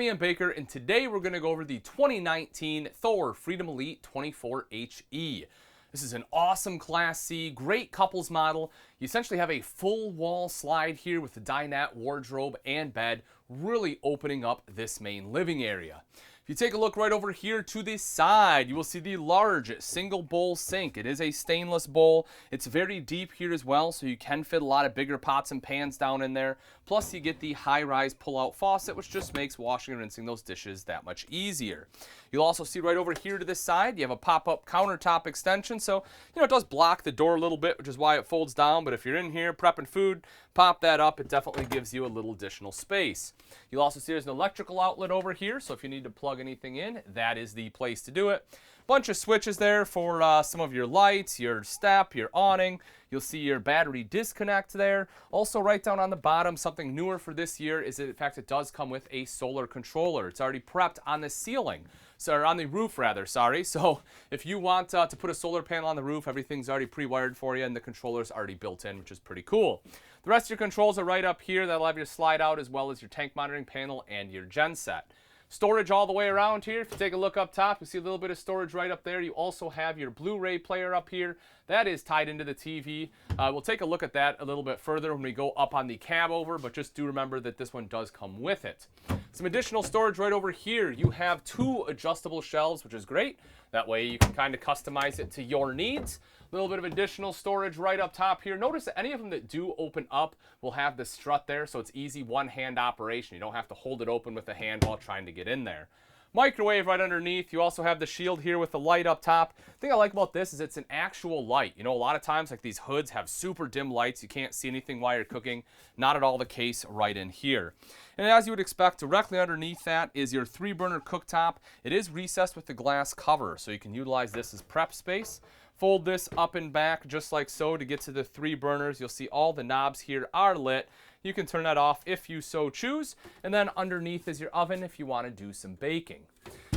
Ian Baker, and today we're going to go over the 2019 Thor Freedom Elite 24HE. This is an awesome Class C, great couples model. You essentially have a full wall slide here with the dinette, wardrobe, and bed, really opening up this main living area. If you take a look right over here to the side, you will see the large single bowl sink. It is a stainless bowl. It's very deep here as well, so you can fit a lot of bigger pots and pans down in there. Plus, you get the high-rise pull-out faucet, which just makes washing and rinsing those dishes that much easier. You'll also see right over here to this side, you have a pop-up countertop extension. So, it does block the door a little bit, which is why it folds down. But if you're in here prepping food, pop that up. It definitely gives you a little additional space. You'll also see there's an electrical outlet over here. So if you need to plug anything in, that is the place to do it. Bunch of switches there for some of your lights, your step, your awning. You'll see your battery disconnect there. Also right down on the bottom, something newer for this year is that in fact it does come with a solar controller. It's already prepped on the ceiling. Or on the roof rather, sorry. So if you want to put a solar panel on the roof, everything's already pre-wired for you and the controller's already built in, which is pretty cool. The rest of your controls are right up here. That'll have your slide out as well as your tank monitoring panel and your genset. Storage all the way around here. If you take a look up top, you see a little bit of storage right up there. You also have your Blu-ray player up here. That is tied into the TV. We'll take a look at that a little bit further when we go up on the cab over, but just do remember that this one does come with it. Some additional storage right over here. You have two adjustable shelves, which is great. That way you can kind of customize it to your needs. A little bit of additional storage right up top here. Notice that any of them that do open up will have the strut there, so it's easy one-hand operation. You don't have to hold it open with a hand while trying to get in there. Microwave right underneath. You also have the shield here with the light up top. The thing I like about this is it's an actual light. A lot of times like these hoods have super dim lights. You can't see anything while you're cooking. Not at all the case right in here. And as you would expect, directly underneath that is your 3-burner cooktop. It is recessed with the glass cover, so you can utilize this as prep space. Fold this up and back just like so to get to the 3 burners. You'll see all the knobs here are lit. You can turn that off if you so choose. And then underneath is your oven if you want to do some baking.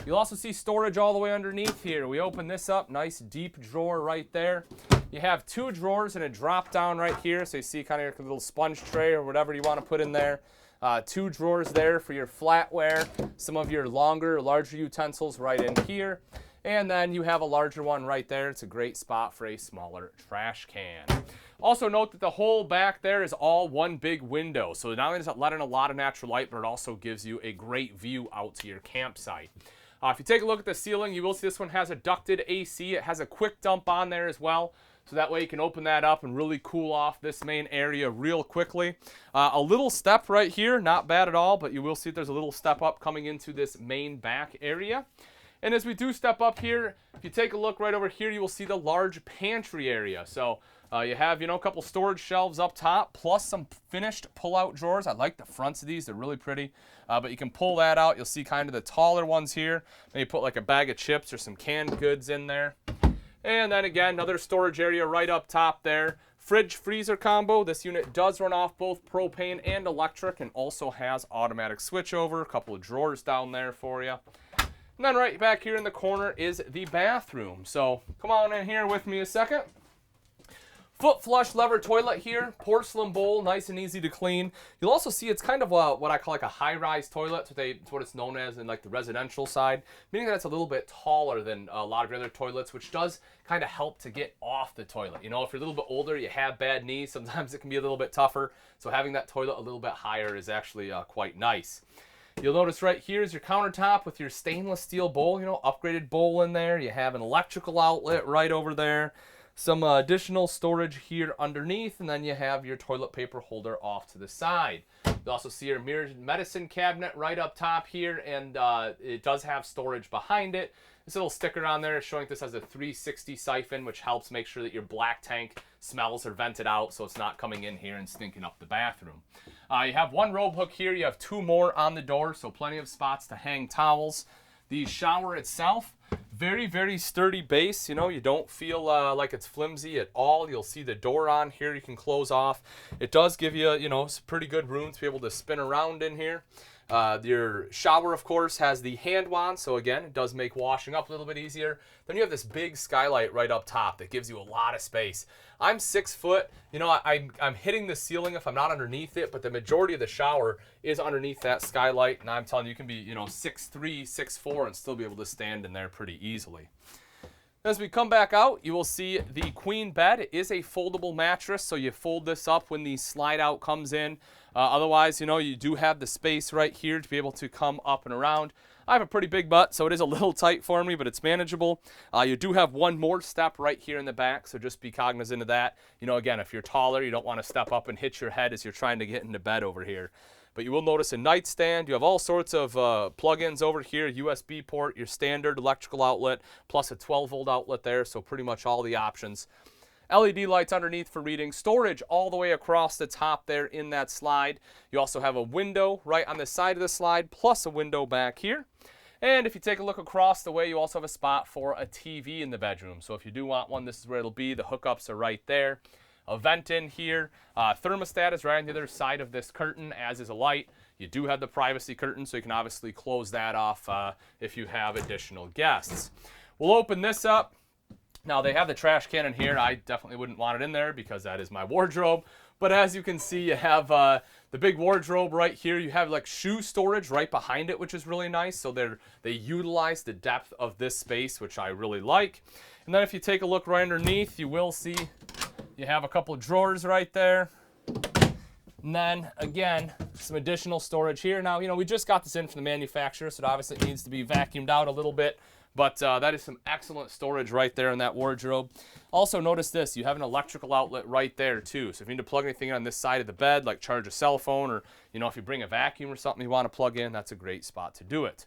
You'll also see storage all the way underneath here. We open this up, nice deep drawer right there. You have 2 drawers and a drop down right here. So you see kind of your little sponge tray or whatever you want to put in there. 2 drawers there for your flatware, some of your larger utensils right in here. And then you have a larger one right there. It's a great spot for a smaller trash can. Also note that the whole back there is all one big window. So not only does it let in a lot of natural light, but it also gives you a great view out to your campsite. If you take a look at the ceiling, you will see this one has a ducted AC. It has a quick dump on there as well. So that way you can open that up and really cool off this main area real quickly. A little step right here, not bad at all, but you will see there's a little step up coming into this main back area. And as we do step up here, if you take a look right over here, you will see the large pantry area. So you have, a couple storage shelves up top, plus some finished pull-out drawers. I like the fronts of these. They're really pretty. But you can pull that out. You'll see kind of the taller ones here. Maybe put like a bag of chips or some canned goods in there. And then again, another storage area right up top there. Fridge-freezer combo. This unit does run off both propane and electric and also has automatic switchover. A couple of drawers down there for you. And then right back here in the corner is the bathroom. So come on in here with me a second. Foot flush lever toilet here, porcelain bowl, nice and easy to clean. You'll also see it's kind of what I call like a high-rise toilet. It's what it's known as in like the residential side, meaning that it's a little bit taller than a lot of your other toilets, which does kind of help to get off the toilet. If you're a little bit older, you have bad knees, sometimes it can be a little bit tougher. So having that toilet a little bit higher is actually quite nice. You'll notice right here is your countertop with your stainless steel bowl, upgraded bowl in there. You have an electrical outlet right over there. Some additional storage here underneath, and then you have your toilet paper holder off to the side. You'll also see your mirrored medicine cabinet right up top here, and it does have storage behind it. This little sticker on there is showing this has a 360 siphon, which helps make sure that your black tank smells are vented out so it's not coming in here and stinking up the bathroom. You have 1 robe hook here. You have 2 more on the door, so plenty of spots to hang towels. The shower itself, very, very sturdy base. You don't feel like it's flimsy at all. You'll see the door on here you can close off. It does give you, some pretty good room to be able to spin around in here. Your shower, of course, has the hand wand, so again, it does make washing up a little bit easier. Then you have this big skylight right up top that gives you a lot of space. I'm 6 foot. You know, I'm hitting the ceiling if I'm not underneath it, but the majority of the shower is underneath that skylight, and I'm telling you, you can be, you know, 6'3", 6'4", and still be able to stand in there pretty easily. As we come back out, you will see the queen bed is a foldable mattress, so you fold this up when the slide out comes in. Otherwise, you know, you do have the space right here to be able to come up and around. I have a pretty big butt, so it is a little tight for me, but it's manageable. You do have one more step right here in the back, so just be cognizant of that. You know, again, if you're taller, you don't want to step up and hit your head as you're trying to get into bed over here. But you will notice a nightstand. You have all sorts of plug-ins over here, USB port, your standard electrical outlet, plus a 12-volt outlet there, so pretty much all the options. LED lights underneath for reading. Storage all the way across the top there in that slide. You also have a window right on the side of the slide, plus a window back here. And if you take a look across the way, you also have a spot for a TV in the bedroom. So if you do want one, this is where it'll be. The hookups are right there. A vent in here. Thermostat is right on the other side of this curtain, as is a light. You do have the privacy curtain, so you can obviously close that off if you have additional guests. We'll open this up. Now, they have the trash can in here. I definitely wouldn't want it in there because that is my wardrobe. But as you can see, you have the big wardrobe right here. You have like shoe storage right behind it, which is really nice. So they utilize the depth of this space, which I really like. And then if you take a look right underneath, you will see you have a couple of drawers right there. And then, again, some additional storage here. Now, you know, we just got this in from the manufacturer, so it obviously needs to be vacuumed out a little bit. But that is some excellent storage right there in that wardrobe. Also, notice this. You have an electrical outlet right there, too. So if you need to plug anything in on this side of the bed, like charge a cell phone, or, you know, if you bring a vacuum or something you want to plug in, that's a great spot to do it.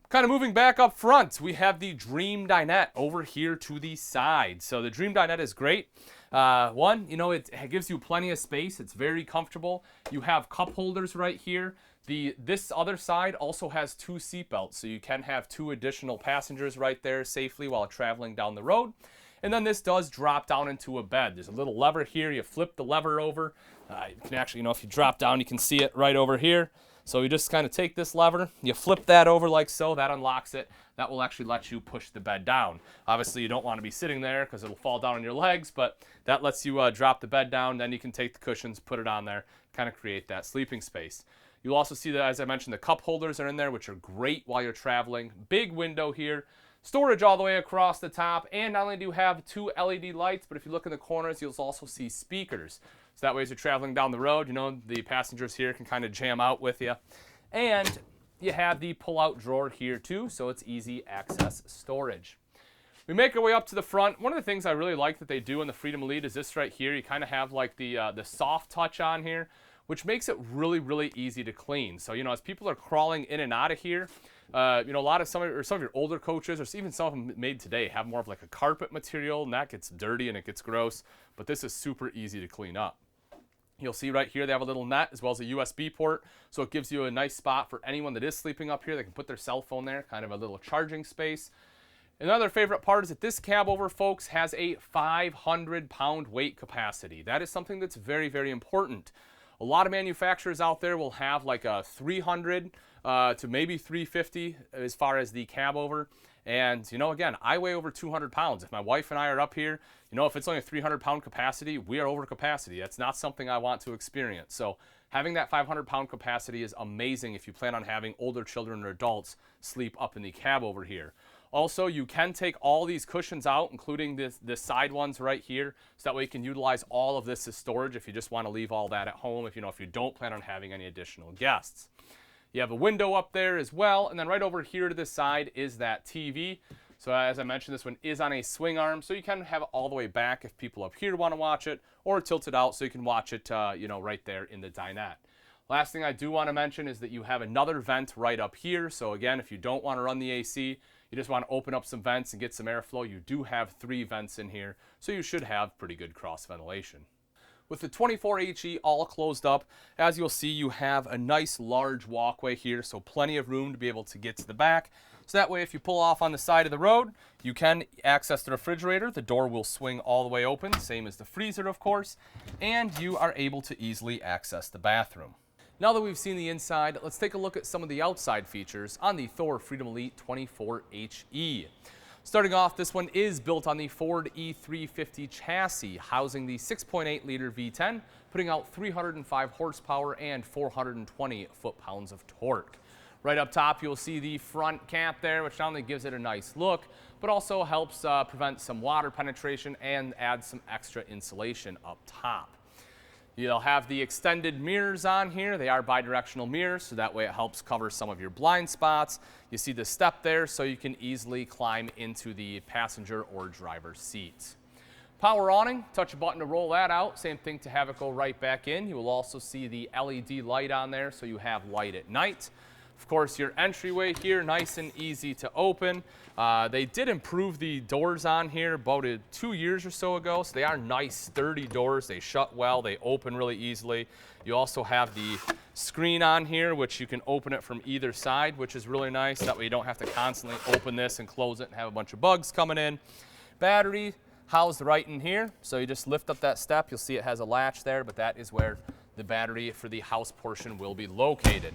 Kind of moving back up front, we have the Dream Dinette over here to the side. So the Dream Dinette is great. One, you know, it gives you plenty of space. It's very comfortable. You have cup holders right here. This other side also has 2 seat belts, so you can have 2 additional passengers right there safely while traveling down the road. And then this does drop down into a bed. There's a little lever here. You flip the lever over. You can actually, you know, if you drop down, you can see it right over here. So you just kind of take this lever, you flip that over like so, that unlocks it. That will actually let you push the bed down. Obviously, you don't want to be sitting there because it'll fall down on your legs, but that lets you drop the bed down. Then you can take the cushions, put it on there, kind of create that sleeping space. You'll also see that, as I mentioned, the cup holders are in there, which are great while you're traveling. Big window here. Storage all the way across the top. And not only do you have 2 LED lights, but if you look in the corners, you'll also see speakers. So that way, as you're traveling down the road, you know, the passengers here can kind of jam out with you. And you have the pull-out drawer here, too, so it's easy access storage. We make our way up to the front. One of the things I really like that they do in the Freedom Elite is this right here. You kind of have like the soft touch on here, which makes it really, really easy to clean. So, you know, as people are crawling in and out of here, you know, a lot of some of your older coaches, or even some of them made today, have more of like a carpet material, and that gets dirty and it gets gross. But this is super easy to clean up. You'll see right here they have a little net as well as a USB port, so it gives you a nice spot for anyone that is sleeping up here. They can put their cell phone there, kind of a little charging space. Another favorite part is that this cab over, folks, has a 500-pound weight capacity. That is something that's very, very important. A lot of manufacturers out there will have like a 300 to maybe 350 as far as the cab over. And, you know, again, I weigh over 200 pounds. If my wife and I are up here, you know, if it's only a 300-pound capacity, we are over capacity. That's not something I want to experience. So having that 500-pound capacity is amazing if you plan on having older children or adults sleep up in the cab over here. Also, you can take all these cushions out, including the side ones right here, so that way you can utilize all of this as storage if you just want to leave all that at home, if you don't plan on having any additional guests. You have a window up there as well, and then right over here to this side is that TV. So as I mentioned, this one is on a swing arm, so you can have it all the way back if people up here want to watch it, or tilt it out so you can watch it, you know, right there in the dinette. Last thing I do want to mention is that you have another vent right up here. So again, if you don't want to run the AC, you just want to open up some vents and get some airflow, you do have 3 vents in here, so you should have pretty good cross ventilation. With the 24HE all closed up, as you'll see, you have a nice large walkway here, so plenty of room to be able to get to the back. So that way, if you pull off on the side of the road, you can access the refrigerator. The door will swing all the way open, same as the freezer, of course, and you are able to easily access the bathroom. Now that we've seen the inside, let's take a look at some of the outside features on the Thor Freedom Elite 24HE. Starting off, this one is built on the Ford E350 chassis, housing the 6.8-liter V10, putting out 305 horsepower and 420 foot-pounds of torque. Right up top, you'll see the front cap there, which not only gives it a nice look, but also helps prevent some water penetration and adds some extra insulation up top. You'll have the extended mirrors on here. They are bidirectional mirrors, so that way it helps cover some of your blind spots. You see the step there, so you can easily climb into the passenger or driver's seat. Power awning, touch a button to roll that out. Same thing to have it go right back in. You will also see the LED light on there, so you have light at night. Of course, your entryway here, nice and easy to open. They did improve the doors on here about 2 years or so ago, so they are nice, sturdy doors. They shut well, they open really easily. You also have the screen on here, which you can open it from either side, which is really nice. That way you don't have to constantly open this and close it and have a bunch of bugs coming in. Battery housed right in here, so you just lift up that step. You'll see it has a latch there, but that is where the battery for the house portion will be located.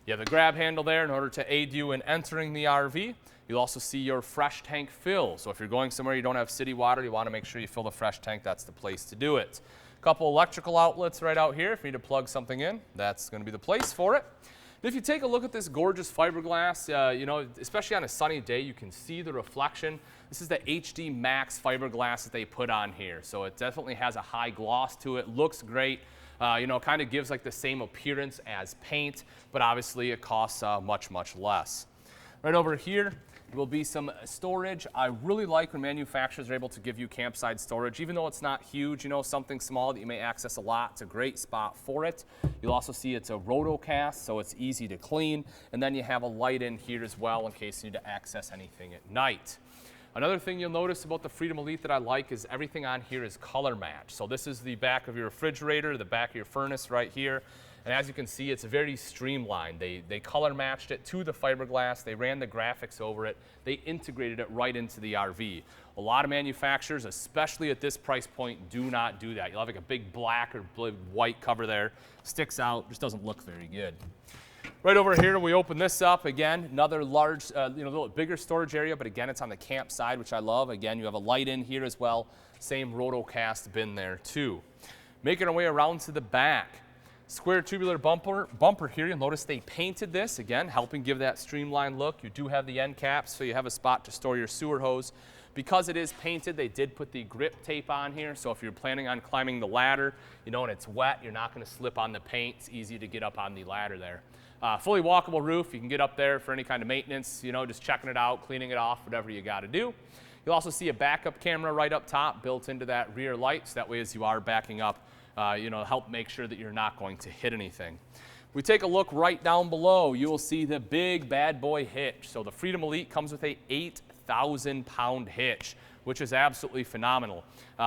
You have the grab handle there in order to aid you in entering the RV. You'll also see your fresh tank fill. So if you're going somewhere you don't have city water, you want to make sure you fill the fresh tank. That's the place to do it. A couple electrical outlets right out here. If you need to plug something in, that's going to be the place for it. And if you take a look at this gorgeous fiberglass, especially on a sunny day, you can see the reflection. This is the HD Max fiberglass that they put on here. So it definitely has a high gloss to it. Looks great. Kind of gives like the same appearance as paint, but obviously it costs much, much less. Right over here will be some storage. I really like when manufacturers are able to give you campside storage, even though it's not huge, something small that you may access a lot. It's a great spot for it. You'll also see it's a rotocast, so it's easy to clean. And then you have a light in here as well in case you need to access anything at night. Another thing you'll notice about the Freedom Elite that I like is everything on here is color matched. So this is the back of your refrigerator, the back of your furnace right here. And as you can see, it's very streamlined. They color matched it to the fiberglass. They ran the graphics over it. They integrated it right into the RV. A lot of manufacturers, especially at this price point, do not do that. You'll have like a big black or white cover there. Sticks out, just doesn't look very good. Right over here, we open this up. Again, another large, little bigger storage area, but again, it's on the camp side, which I love. Again, you have a light in here as well. Same rotocast bin there too. Making our way around to the back. Square tubular bumper here. You'll notice they painted this, again, helping give that streamlined look. You do have the end caps, so you have a spot to store your sewer hose. Because it is painted, they did put the grip tape on here, so if you're planning on climbing the ladder, and it's wet, you're not going to slip on the paint. It's easy to get up on the ladder there. Fully walkable roof. You can get up there for any kind of maintenance, just checking it out, cleaning it off, whatever you got to do. You'll also see a backup camera right up top built into that rear light, so that way as you are backing up, help make sure that you're not going to hit anything. We take a look right down below, you will see the big bad boy hitch. So the Freedom Elite comes with a 8,000-pound hitch, which is absolutely phenomenal.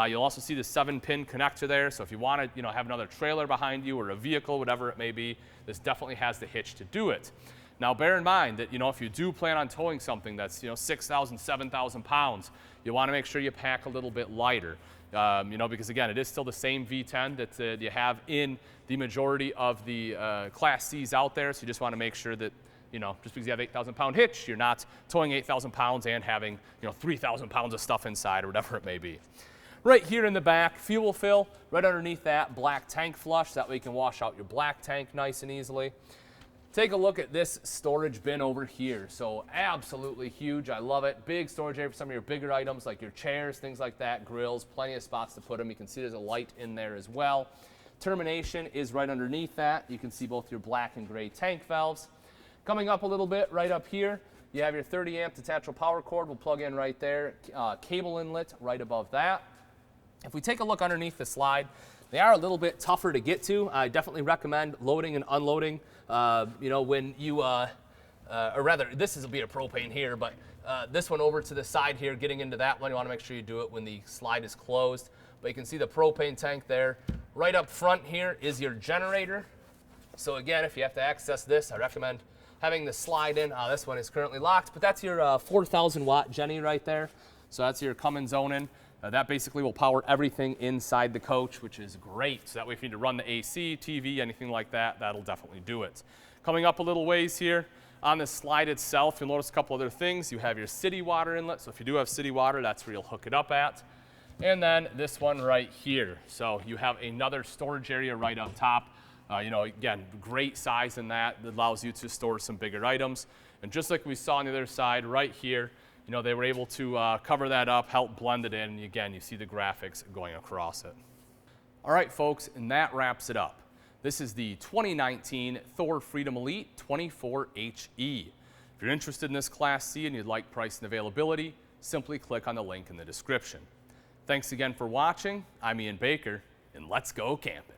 You'll also see the 7-pin connector there, so if you want to have another trailer behind you or a vehicle, whatever it may be, this definitely has the hitch to do it. Now bear in mind that if you do plan on towing something that's 6,000, 7,000 pounds, you want to make sure you pack a little bit lighter. Because again, it is still the same V10 that you have in the majority of the Class C's out there, so you just want to make sure that just because you have 8,000-pound hitch, you're not towing 8,000 pounds and having 3,000 pounds of stuff inside or whatever it may be. Right here in the back, fuel fill. Right underneath that, black tank flush. That way you can wash out your black tank nice and easily. Take a look at this storage bin over here. So absolutely huge. I love it. Big storage area for some of your bigger items like your chairs, things like that, grills, plenty of spots to put them. You can see there's a light in there as well. Termination is right underneath that. You can see both your black and gray tank valves. Coming up a little bit, right up here, you have your 30-amp detachable power cord. We'll plug in right there. Cable inlet right above that. If we take a look underneath the slide, they are a little bit tougher to get to. I definitely recommend loading and unloading, when you, or rather, this will be a propane here, but this one over to the side here, getting into that one, you want to make sure you do it when the slide is closed. But you can see the propane tank there. Right up front here is your generator. So again, if you have to access this, I recommend having the slide in. This one is currently locked, but that's your 4,000 watt Jenny right there. So that's your come and zone in. That basically will power everything inside the coach, which is great. So that way if you need to run the AC, TV, anything like that, that'll definitely do it. Coming up a little ways here, on the slide itself, you'll notice a couple other things. You have your city water inlet, so if you do have city water, that's where you'll hook it up at. And then this one right here. So you have another storage area right up top. You know, again, great size in that allows you to store some bigger items. And just like we saw on the other side right here, you know, they were able to cover that up, help blend it in, and again, you see the graphics going across it. All right, folks, and that wraps it up. This is the 2019 Thor Freedom Elite 24HE. If you're interested in this Class C and you'd like price and availability, simply click on the link in the description. Thanks again for watching. I'm Ian Baker, and let's go camping.